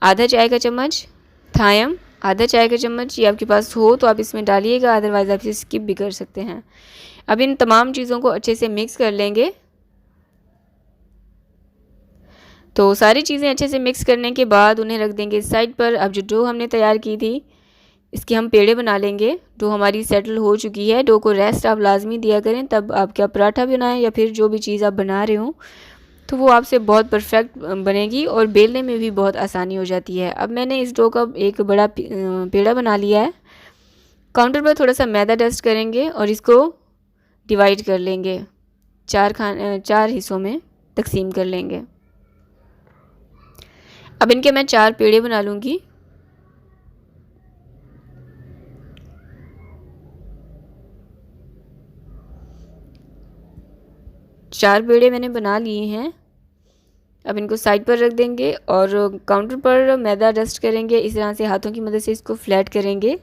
आधा चाय का चम्मच, थायम आधा चाय का चम्मच, ये आपके पास हो तो आप इसमें डालिएगा, अदरवाइज़ आप इसे स्किप भी कर सकते हैं। अब इन तमाम चीज़ों को अच्छे से मिक्स कर लेंगे। तो सारी चीज़ें अच्छे से मिक्स करने के बाद उन्हें रख देंगे साइड पर। अब जो डो हमने तैयार की थी इसके हम पेड़े बना लेंगे। डो हमारी सेटल हो चुकी है। डो को रेस्ट आप लाजमी दिया करें, तब आप क्या पराठा बनाएं या फिर जो भी चीज़ आप बना रहे हो तो वो आपसे बहुत परफेक्ट बनेगी और बेलने में भी बहुत आसानी हो जाती है। अब मैंने इस डो का एक बड़ा पेड़ा बना लिया है। काउंटर पर थोड़ा सा मैदा डस्ट करेंगे और इसको डिवाइड कर लेंगे, 4 हिस्सों में तकसीम कर लेंगे। अब इनके मैं 4 पेड़े बना लूँगी। चार पेड़े मैंने बना लिए हैं। अब इनको साइड पर रख देंगे और काउंटर पर मैदा डस्ट करेंगे। इस तरह से हाथों की मदद से इसको फ्लैट करेंगे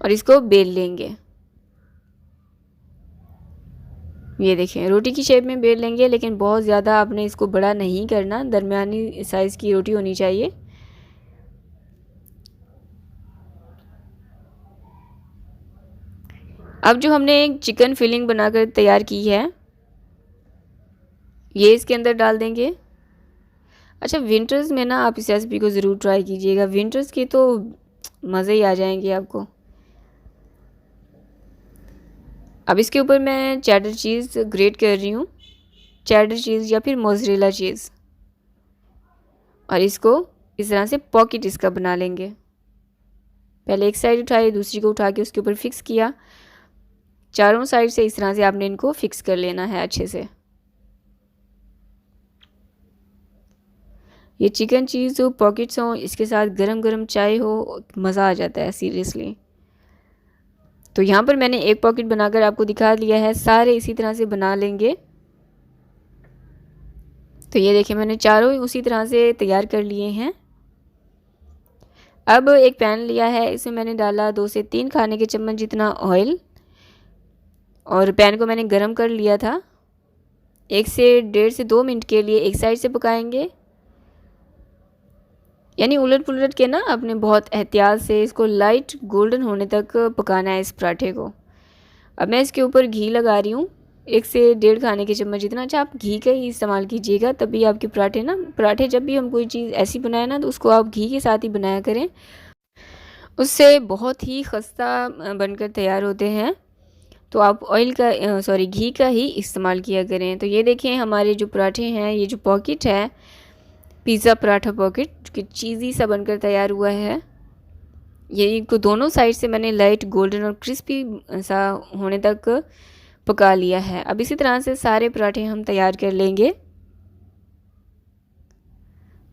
और इसको बेल लेंगे। ये देखें, रोटी की शेप में बेल लेंगे, लेकिन बहुत ज़्यादा आपने इसको बड़ा नहीं करना, दरमियानी साइज़ की रोटी होनी चाहिए। अब जो हमने एक चिकन फिलिंग बनाकर तैयार की है ये इसके अंदर डाल देंगे। अच्छा, विंटर्स में ना आप इस रेसिपी को ज़रूर ट्राई कीजिएगा, विंटर्स के तो मज़े ही आ जाएंगे आपको। अब इसके ऊपर मैं चेडर चीज़ ग्रेट कर रही हूँ, चेडर चीज़ या फिर मोज़रेला चीज़, और इसको इस तरह से पॉकेट इसका बना लेंगे। पहले एक साइड उठाई, दूसरी को उठा के उसके ऊपर फिक्स किया। चारों साइड से इस तरह से आपने इनको फिक्स कर लेना है अच्छे से। ये चिकन चीज़ हो, पॉकेट्स हो, इसके साथ गरम गरम चाय हो, मज़ा आ जाता है सीरियसली। तो यहाँ पर मैंने एक पॉकेट बनाकर आपको दिखा दिया है, सारे इसी तरह से बना लेंगे। तो ये देखिए मैंने चारों उसी तरह से तैयार कर लिए हैं। अब एक पैन लिया है, इसमें मैंने डाला 2 से 3 खाने के चम्मच जितना ऑयल और पैन को मैंने गरम कर लिया था। 1 से 1.5 से 2 मिनट के लिए एक साइड से पकाएंगे, यानी उलट पुलट के ना अपने बहुत एहतियात से इसको लाइट गोल्डन होने तक पकाना है इस पराठे को। अब मैं इसके ऊपर घी लगा रही हूँ, 1 से 1.5 खाने के चम्मच जितना। अच्छा, आप घी का ही इस्तेमाल कीजिएगा, तभी आपके पराठे जब भी हम कोई चीज़ ऐसी बनाए ना तो उसको आप घी के साथ ही बनाया करें, उससे बहुत ही खस्ता बनकर तैयार होते हैं। तो आप घी का ही इस्तेमाल किया करें। तो ये देखें हमारे जो पराठे हैं, ये जो पॉकेट है पिज़्ज़ा पराठा पॉकेट जो कि चीज़ी सा बनकर तैयार हुआ है। ये इनको दोनों साइड से मैंने लाइट गोल्डन और क्रिस्पी सा होने तक पका लिया है। अब इसी तरह से सारे पराठे हम तैयार कर लेंगे।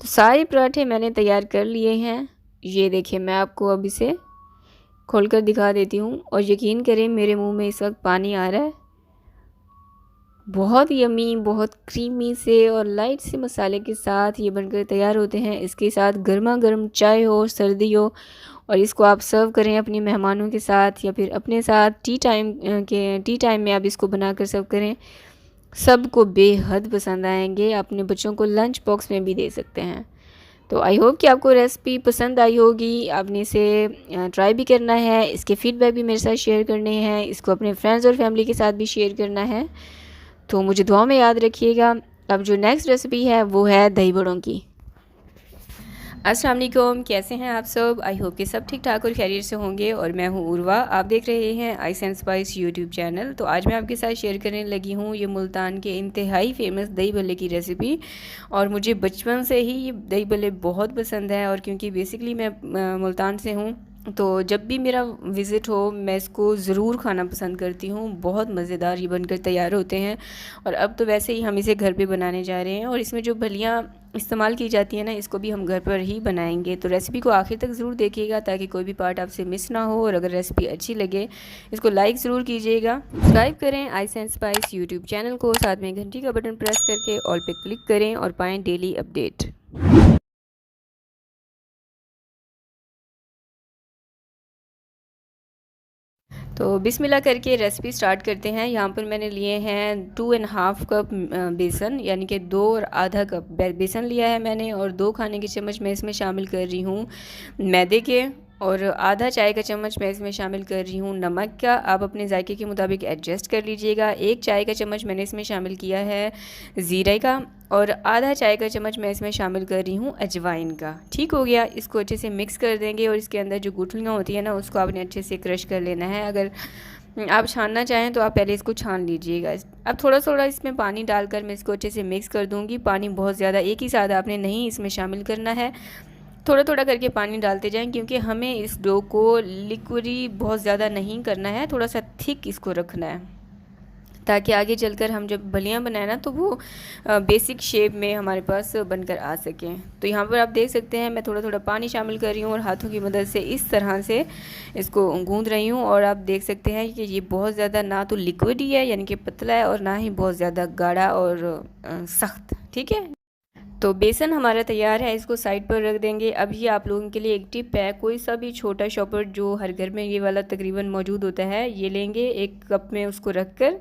तो सारे पराठे मैंने तैयार कर लिए हैं। ये देखिए, मैं आपको अब इसे खोलकर दिखा देती हूँ और यकीन करें मेरे मुंह में इस वक्त पानी आ रहा है। बहुत यमी, बहुत क्रीमी से और लाइट से मसाले के साथ ये बनकर तैयार होते हैं। इसके साथ गर्मा गर्म चाय हो, सर्दी हो, और इसको आप सर्व करें अपने मेहमानों के साथ या फिर अपने साथ टी टाइम में आप इसको बनाकर सर्व करें। सबको बेहद पसंद आएंगे। अपने बच्चों को लंच बॉक्स में भी दे सकते हैं। तो आई होप कि आपको रेसिपी पसंद आई होगी। आपने इसे ट्राई भी करना है, इसके फीडबैक भी मेरे साथ शेयर करने हैं, इसको अपने फ्रेंड्स और फैमिली के साथ भी शेयर करना है। तो मुझे दुआ में याद रखिएगा। अब जो नेक्स्ट रेसिपी है वो है दही बड़ों की। अस्सलाम वालेकुम, कैसे हैं आप सब? आई होप कि सब ठीक ठाक और खैरियत से होंगे। और मैं हूँ उर्वा, आप देख रहे हैं ice and spice YouTube channel. तो आज मैं आपके साथ शेयर करने लगी हूँ ये मुल्तान के इंतहाई फेमस दही भल्ले की रेसिपी। और मुझे बचपन से ही ये दही भल्ले बहुत पसंद है, और क्योंकि बेसिकली मैं मुल्तान से हूँ तो जब भी मेरा विज़िट हो मैं इसको ज़रूर खाना पसंद करती हूँ। बहुत मज़ेदार ये बनकर तैयार होते हैं। और अब तो वैसे ही हम इसे घर पे बनाने जा रहे हैं, और इसमें जो भलियाँ इस्तेमाल की जाती है ना, इसको भी हम घर पर ही बनाएंगे। तो रेसिपी को आखिर तक ज़रूर देखिएगा ताकि कोई भी पार्ट आपसे मिस ना हो। और अगर रेसिपी अच्छी लगे इसको लाइक ज़रूर कीजिएगा, सब्सक्राइब करें ice and spice YouTube channel को, साथ में घंटी का बटन प्रेस करके ऑल पे क्लिक करें और पाएँ डेली अपडेट। तो बिस्मिल्लाह करके रेसिपी स्टार्ट करते हैं। यहाँ पर मैंने लिए हैं 2.5 कप बेसन, यानी कि 2 और आधा कप बेसन लिया है मैंने, और 2 खाने के चम्मच मैं इसमें शामिल कर रही हूँ मैदे के, और आधा चाय का चम्मच मैं इसमें शामिल कर रही हूँ नमक का। आप अपने जायके के मुताबिक एडजस्ट कर लीजिएगा। 1 चाय का चम्मच मैंने इसमें शामिल किया है ज़ीरे का, और आधा चाय का चम्मच मैं इसमें शामिल कर रही हूँ अजवाइन का। ठीक हो गया। इसको अच्छे से मिक्स कर देंगे, और इसके अंदर जो गुठलियाँ होती है ना उसको आपने अच्छे से क्रश कर लेना है। अगर आप छानना चाहें तो आप पहले इसको छान लीजिएगा। अब थोड़ा थोड़ा इसमें पानी डालकर मैं इसको अच्छे से मिक्स कर दूँगी। पानी बहुत ज़्यादा एक ही साथ आपने नहीं इसमें शामिल करना है, थोड़ा थोड़ा करके पानी डालते जाएं, क्योंकि हमें इस डो को लिक्विडी बहुत ज़्यादा नहीं करना है, थोड़ा सा थिक इसको रखना है, ताकि आगे चलकर हम जब भलियाँ बनाएं ना तो वो बेसिक शेप में हमारे पास बनकर आ सकें। तो यहाँ पर आप देख सकते हैं मैं थोड़ा थोड़ा पानी शामिल कर रही हूँ और हाथों की मदद से इस तरह से इसको गूंद रही हूँ। और आप देख सकते हैं कि ये बहुत ज़्यादा ना तो लिक्विड ही है यानी कि पतला है, और ना ही बहुत ज़्यादा गाढ़ा और सख्त। ठीक है। तो बेसन हमारा तैयार है, इसको साइड पर रख देंगे। अभी आप लोगों के लिए एक टिप है, कोई सा भी छोटा शॉपर जो हर घर में ये वाला तकरीबन मौजूद होता है, ये लेंगे, 1 कप में उसको रख कर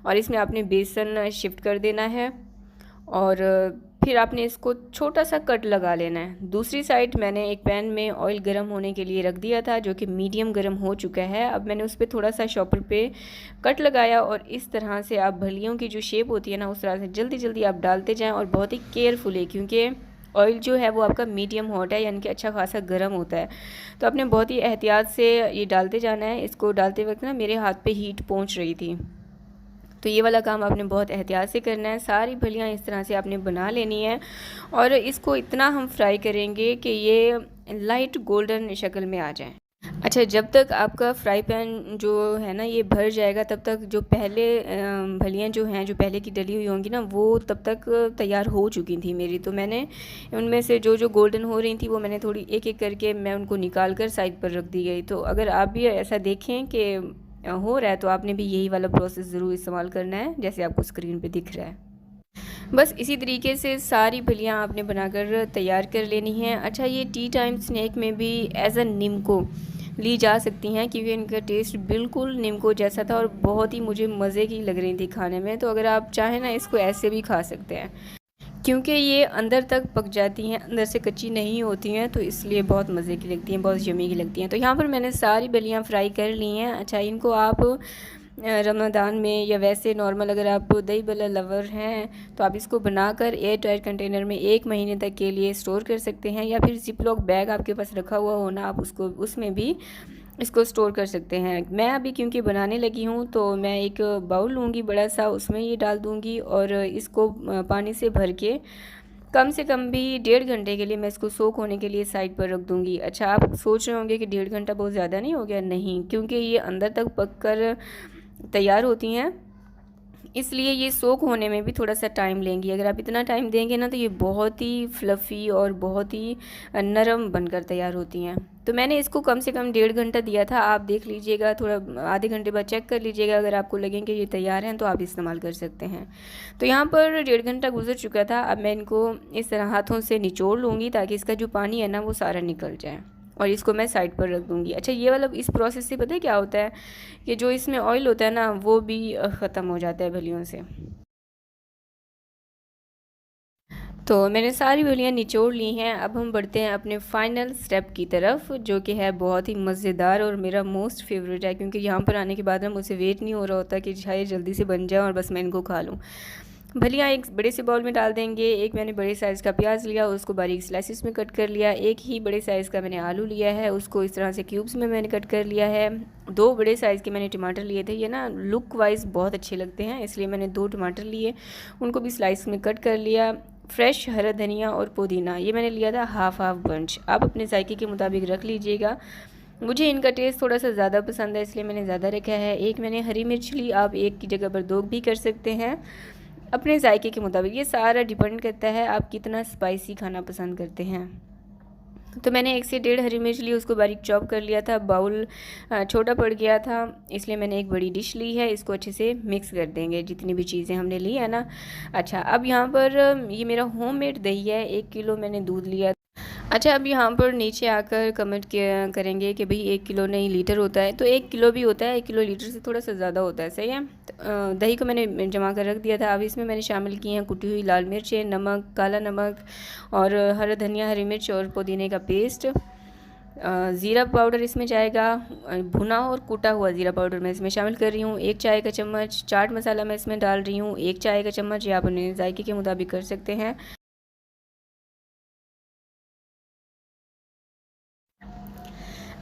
और इसमें आपने बेसन शिफ्ट कर देना है, और फिर आपने इसको छोटा सा कट लगा लेना है। दूसरी साइड मैंने एक पैन में ऑयल गर्म होने के लिए रख दिया था, जो कि मीडियम गर्म हो चुका है। अब मैंने उस पर थोड़ा सा शॉपर पे कट लगाया, और इस तरह से आप भलियों की जो शेप होती है ना उस तरह से जल्दी जल्दी आप डालते जाएं, और बहुत ही केयरफुली, क्योंकि ऑयल जो है वो आपका मीडियम हॉट है, यानी कि अच्छा खासा गर्म होता है। तो आपने बहुत ही एहतियात से ये डालते जाना है। इसको डालते वक्त ना मेरे हाथ पे हीट पहुंच रही थी, तो ये वाला काम आपने बहुत एहतियात से करना है। सारी भलियाँ इस तरह से आपने बना लेनी है, और इसको इतना हम फ्राई करेंगे कि ये लाइट गोल्डन शक्ल में आ जाए। अच्छा, जब तक आपका फ्राई पैन जो है ना ये भर जाएगा, तब तक जो पहले भलियाँ जो हैं जो पहले की डली हुई होंगी ना वो तब तक तैयार हो चुकी थी मेरी। तो मैंने उनमें से जो जो गोल्डन हो रही थी वो मैंने थोड़ी एक एक करके मैं उनको निकाल कर साइड पर रख दी गई। तो अगर आप भी ऐसा देखें कि हो रहा है तो आपने भी यही वाला प्रोसेस ज़रूर इस्तेमाल करना है, जैसे आपको स्क्रीन पे दिख रहा है। बस इसी तरीके से सारी भलियाँ आपने बनाकर तैयार कर लेनी हैं। अच्छा, ये टी टाइम स्नैक में भी एज अ निम्को ली जा सकती हैं, क्योंकि इनका टेस्ट बिल्कुल निम्को जैसा था और बहुत ही मुझे मज़े की लग रही थी खाने में। तो अगर आप चाहें ना इसको ऐसे भी खा सकते हैं, क्योंकि ये अंदर तक पक जाती हैं, अंदर से कच्ची नहीं होती हैं, तो इसलिए बहुत मज़े की लगती हैं, बहुत यमी की लगती हैं। तो यहाँ पर मैंने सारी भलियाँ फ्राई कर ली हैं। अच्छा, इनको आप रमज़ान में या वैसे नॉर्मल अगर आप दही भल्ला लवर हैं तो आप इसको बनाकर एयर टाइट कंटेनर में 1 महीने तक के लिए स्टोर कर सकते हैं, या फिर जिपलॉक बैग आपके पास रखा हुआ हो ना, आप उसको उसमें भी इसको स्टोर कर सकते हैं। मैं अभी क्योंकि बनाने लगी हूँ तो मैं एक बाउल लूँगी बड़ा सा, उसमें ये डाल दूँगी और इसको पानी से भर के कम से कम भी 1.5 घंटे के लिए मैं इसको सोक होने के लिए साइड पर रख दूँगी। अच्छा, आप सोच रहे होंगे कि 1.5 घंटा बहुत ज़्यादा नहीं हो गया? नहीं, क्योंकि ये अंदर तक पक कर तैयार होती हैं, इसलिए ये सोक होने में भी थोड़ा सा टाइम लेंगी। अगर आप इतना टाइम देंगे ना तो ये बहुत ही फ्लफ़ी और बहुत ही नरम बनकर तैयार होती हैं। तो मैंने इसको कम से कम 1.5 घंटा दिया था। आप देख लीजिएगा, थोड़ा आधे घंटे बाद चेक कर लीजिएगा, अगर आपको लगे कि ये तैयार हैं तो आप इस्तेमाल कर सकते हैं। तो यहाँ पर 1.5 घंटा गुजर चुका था। अब मैं इनको इस तरह हाथों से निचोड़ लूँगी ताकि इसका जो पानी है ना वो सारा निकल जाए, और इसको मैं साइड पर रख दूँगी। अच्छा, ये वाला इस प्रोसेस से पता है क्या होता है कि जो इसमें ऑयल होता है ना वो भी ख़त्म हो जाता है बलियों से। तो मैंने सारी बलियाँ निचोड़ ली हैं। अब हम बढ़ते हैं अपने फाइनल स्टेप की तरफ, जो कि है बहुत ही मज़ेदार और मेरा मोस्ट फेवरेट है, क्योंकि यहाँ पर आने के बाद ना मुझसे वेट नहीं हो रहा होता कि शायद जल्दी से बन जाए और बस मैं इनको खा लूँ। भलियाँ एक बड़े से बाउल में डाल देंगे। एक मैंने बड़े साइज़ का प्याज लिया, उसको बारीक स्लाइसिस में कट कर लिया। एक ही बड़े साइज़ का मैंने आलू लिया है, उसको इस तरह से क्यूब्स में मैंने कट कर लिया है। 2 बड़े साइज़ के मैंने टमाटर लिए थे, ये ना लुक वाइज बहुत अच्छे लगते हैं, इसलिए मैंने 2 टमाटर लिए, उनको भी स्लाइस में कट कर लिया। फ्रेश हरा धनिया और पुदीना ये मैंने लिया था हाफ़ हाफ़ बंच। आप अपने जायके के मुताबिक रख लीजिएगा। मुझे इनका टेस्ट थोड़ा सा ज़्यादा पसंद है, इसलिए मैंने ज़्यादा रखा है। एक मैंने हरी मिर्च ली, आप एक की जगह पर 2 भी कर सकते हैं अपने जायके के मुताबिक। ये सारा डिपेंड करता है आप कितना स्पाइसी खाना पसंद करते हैं। तो मैंने 1 से 1.5 हरी मिर्च ली, उसको बारीक चॉप कर लिया था। बाउल छोटा पड़ गया था, इसलिए मैंने एक बड़ी डिश ली है। इसको अच्छे से मिक्स कर देंगे जितनी भी चीज़ें हमने ली है ना। अच्छा, अब यहाँ पर ये मेरा होममेड दही है, 1 किलो मैंने दूध लिया। अच्छा, अब यहाँ पर नीचे आकर कमेंट करेंगे कि भाई 1 किलो नहीं लीटर होता है, तो 1 किलो भी होता है, 1 किलो लीटर से थोड़ा सा ज़्यादा होता है, सही है। तो, दही को मैंने जमा कर रख दिया था। अब इसमें मैंने शामिल की हैं कुटी हुई लाल मिर्चें, नमक, काला नमक और हरा धनिया, हरी मिर्च और पुदीने का पेस्ट। ज़ीरा पाउडर इसमें जाएगा, भुना और कूटा हुआ ज़ीरा पाउडर मैं इसमें शामिल कर रही हूँ। 1 चाय का चम्मच चाट मसाला मैं इसमें डाल रही हूँ, 1 चाय का चम्मच, या आप अपने जायके के मुताबिक कर सकते हैं।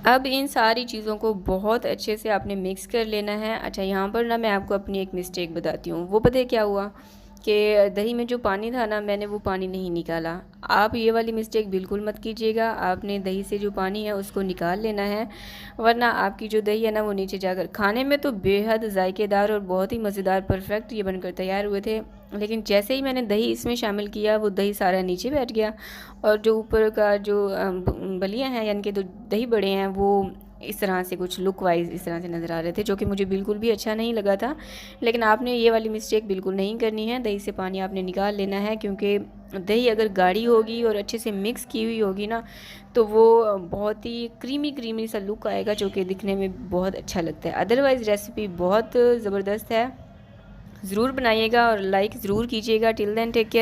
अब इन सारी चीज़ों को बहुत अच्छे से आपने मिक्स कर लेना है। अच्छा, यहाँ पर ना मैं आपको अपनी एक मिस्टेक बताती हूँ। वो पता है क्या हुआ कि दही में जो पानी था ना, मैंने वो पानी नहीं निकाला। आप ये वाली मिस्टेक बिल्कुल मत कीजिएगा। आपने दही से जो पानी है उसको निकाल लेना है, वरना आपकी जो दही है ना वो नीचे जाकर, खाने में तो बेहद जायकेदार और बहुत ही मज़ेदार परफेक्ट ये बनकर तैयार हुए थे, लेकिन जैसे ही मैंने दही इसमें शामिल किया वो दही सारा नीचे बैठ गया, और जो ऊपर का जो बलियाँ हैं यानी कि जो दही बड़े हैं वो इस तरह से कुछ लुक वाइज इस तरह से नज़र आ रहे थे, जो कि मुझे बिल्कुल भी अच्छा नहीं लगा था। लेकिन आपने ये वाली मिस्टेक बिल्कुल नहीं करनी है। दही से पानी आपने निकाल लेना है, क्योंकि दही अगर गाढ़ी होगी और अच्छे से मिक्स की हुई होगी ना तो वो बहुत ही क्रीमी क्रीमी सा लुक आएगा, जो कि दिखने में बहुत अच्छा लगता है। अदरवाइज़ रेसिपी बहुत ज़बरदस्त है, ज़रूर बनाइएगा और लाइक ज़रूर कीजिएगा। Till then take care.